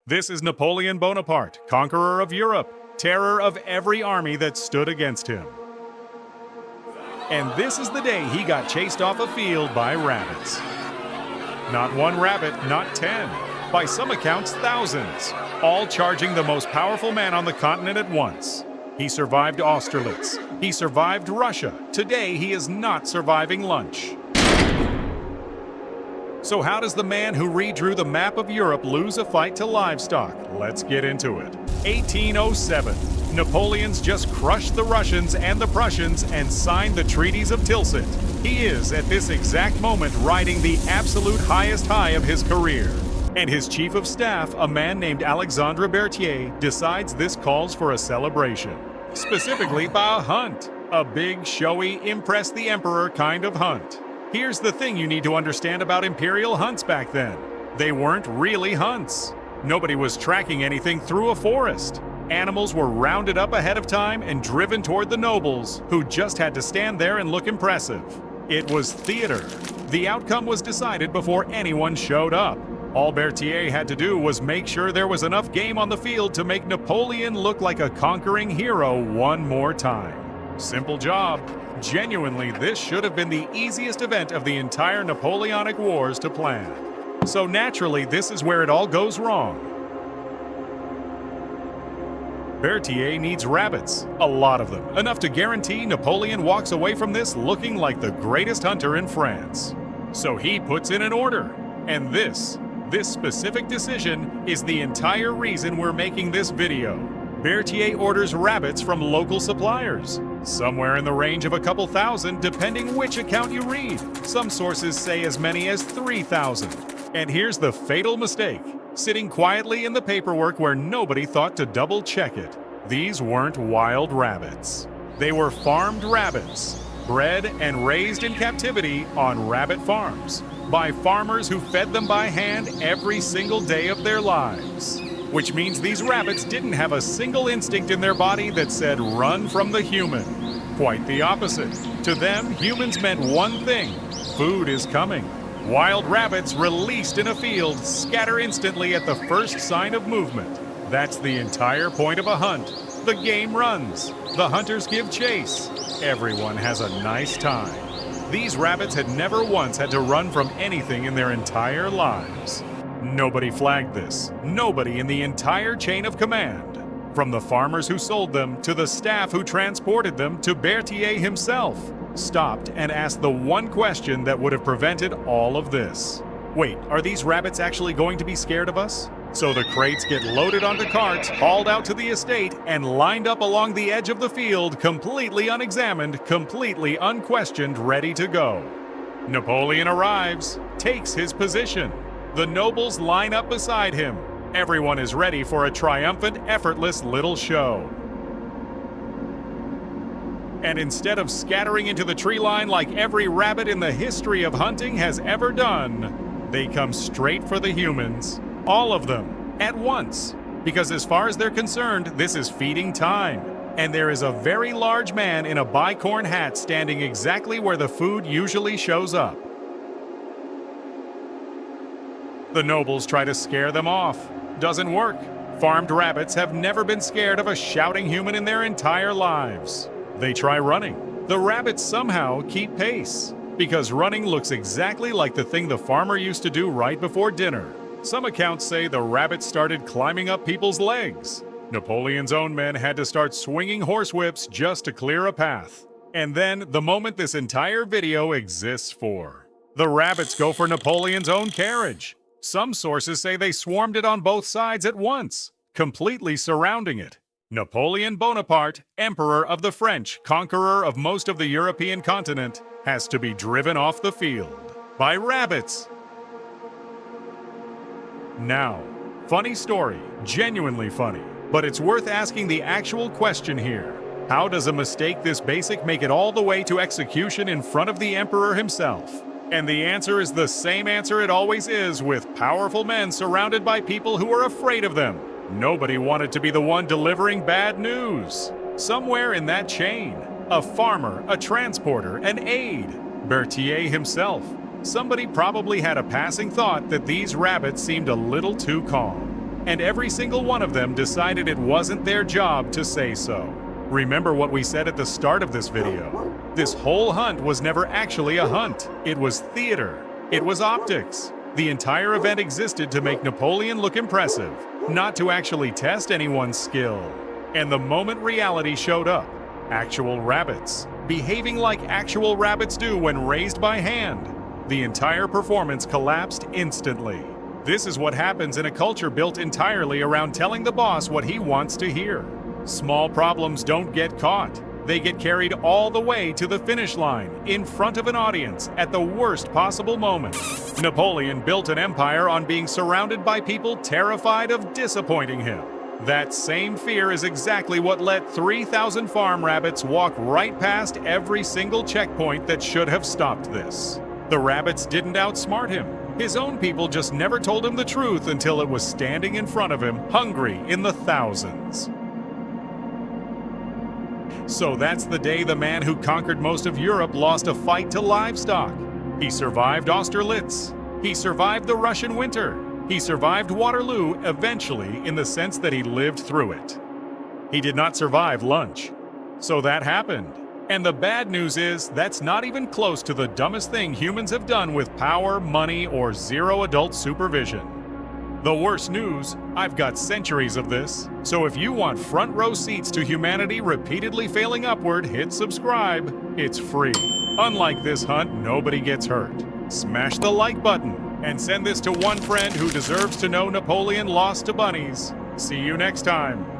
This is Napoleon Bonaparte, conqueror of Europe, terror of every army that stood against him. And this is the day he got chased off a field by rabbits. Not one rabbit, not 10. By some accounts, thousands, all charging the most powerful man on the continent at once. He survived Austerlitz. He survived Russia. Today, he is not surviving lunch. So how does the man who redrew the map of Europe lose a fight to livestock? Let's get into it. 1807. Napoleon's just crushed the Russians and the Prussians and signed the treaties of Tilsit. He is, at this exact moment, riding the absolute highest high of his career. And his chief of staff, a man named Alexandre Berthier, decides this calls for a celebration. Specifically by a hunt. A big, showy, impress the emperor kind of hunt. Here's the thing you need to understand about imperial hunts back then. They weren't really hunts. Nobody was tracking anything through a forest. Animals were rounded up ahead of time and driven toward the nobles, who just had to stand there and look impressive. It was theater. The outcome was decided before anyone showed up. All Berthier had to do was make sure there was enough game on the field to make Napoleon look like a conquering hero one more time. Simple job. Genuinely, this should have been the easiest event of the entire Napoleonic Wars to plan. So naturally, this is where it all goes wrong. Berthier needs rabbits, a lot of them, enough to guarantee Napoleon walks away from this looking like the greatest hunter in France. So he puts in an order, and this specific decision is the entire reason we're making this video. Berthier orders rabbits from local suppliers, somewhere in the range of a couple thousand depending which account you read. Some sources say as many as 3,000. And here's the fatal mistake. Sitting quietly in the paperwork where nobody thought to double check it. These weren't wild rabbits. They were farmed rabbits, bred and raised in captivity on rabbit farms by farmers who fed them by hand every single day of their lives. Which means these rabbits didn't have a single instinct in their body that said run from the human. Quite the opposite. To them, humans meant one thing: food is coming. Wild rabbits released in a field scatter instantly at the first sign of movement. That's the entire point of a hunt. The game runs. The hunters give chase. Everyone has a nice time. These rabbits had never once had to run from anything in their entire lives. Nobody flagged this. Nobody in the entire chain of command. From the farmers who sold them, to the staff who transported them, to Berthier himself, stopped and asked the one question that would have prevented all of this. Wait, are these rabbits actually going to be scared of us? So the crates get loaded onto carts, hauled out to the estate, and lined up along the edge of the field, completely unexamined, completely unquestioned, ready to go. Napoleon arrives, takes his position. The nobles line up beside him. Everyone is ready for a triumphant, effortless little show. And instead of scattering into the tree line like every rabbit in the history of hunting has ever done, they come straight for the humans. All of them, at once. Because as far as they're concerned, this is feeding time. And there is a very large man in a bicorn hat standing exactly where the food usually shows up. The nobles try to scare them off. Doesn't work. Farmed rabbits have never been scared of a shouting human in their entire lives. They try running. The rabbits somehow keep pace, because running looks exactly like the thing the farmer used to do right before dinner. Some accounts say the rabbits started climbing up people's legs. Napoleon's own men had to start swinging horsewhips just to clear a path. And then, the moment this entire video exists for, the rabbits go for Napoleon's own carriage. Some sources say they swarmed it on both sides at once, completely surrounding it. Napoleon Bonaparte, Emperor of the French, conqueror of most of the European continent, has to be driven off the field by rabbits. Now, funny story, genuinely funny, but it's worth asking the actual question here. How does a mistake this basic make it all the way to execution in front of the emperor himself? And the answer is the same answer it always is with powerful men surrounded by people who are afraid of them. Nobody wanted to be the one delivering bad news. Somewhere in that chain, a farmer, a transporter, an aide, Berthier himself. Somebody probably had a passing thought that these rabbits seemed a little too calm. and every single one of them decided it wasn't their job to say so. Remember what we said at the start of this video. This whole hunt was never actually a hunt. It was theater. It was optics. The entire event existed to make Napoleon look impressive, not to actually test anyone's skill. And the moment reality showed up, actual rabbits, behaving like actual rabbits do when raised by hand, the entire performance collapsed instantly. This is what happens in a culture built entirely around telling the boss what he wants to hear. Small problems don't get caught. They get carried all the way to the finish line, in front of an audience, at the worst possible moment. Napoleon built an empire on being surrounded by people terrified of disappointing him. That same fear is exactly what let 3,000 farm rabbits walk right past every single checkpoint that should have stopped this. The rabbits didn't outsmart him. His own people just never told him the truth until it was standing in front of him, hungry in the thousands. So that's the day the man who conquered most of Europe lost a fight to livestock. He survived Austerlitz. He survived the Russian winter. He survived Waterloo eventually, in the sense that he lived through it. He did not survive lunch. So that happened. And the bad news is that's not even close to the dumbest thing humans have done with power, money, or zero adult supervision. The worst news, I've got centuries of this. So if you want front row seats to humanity repeatedly failing upward, hit subscribe. It's free. Unlike this hunt, nobody gets hurt. Smash the like button and send this to one friend who deserves to know Napoleon lost to bunnies. See you next time.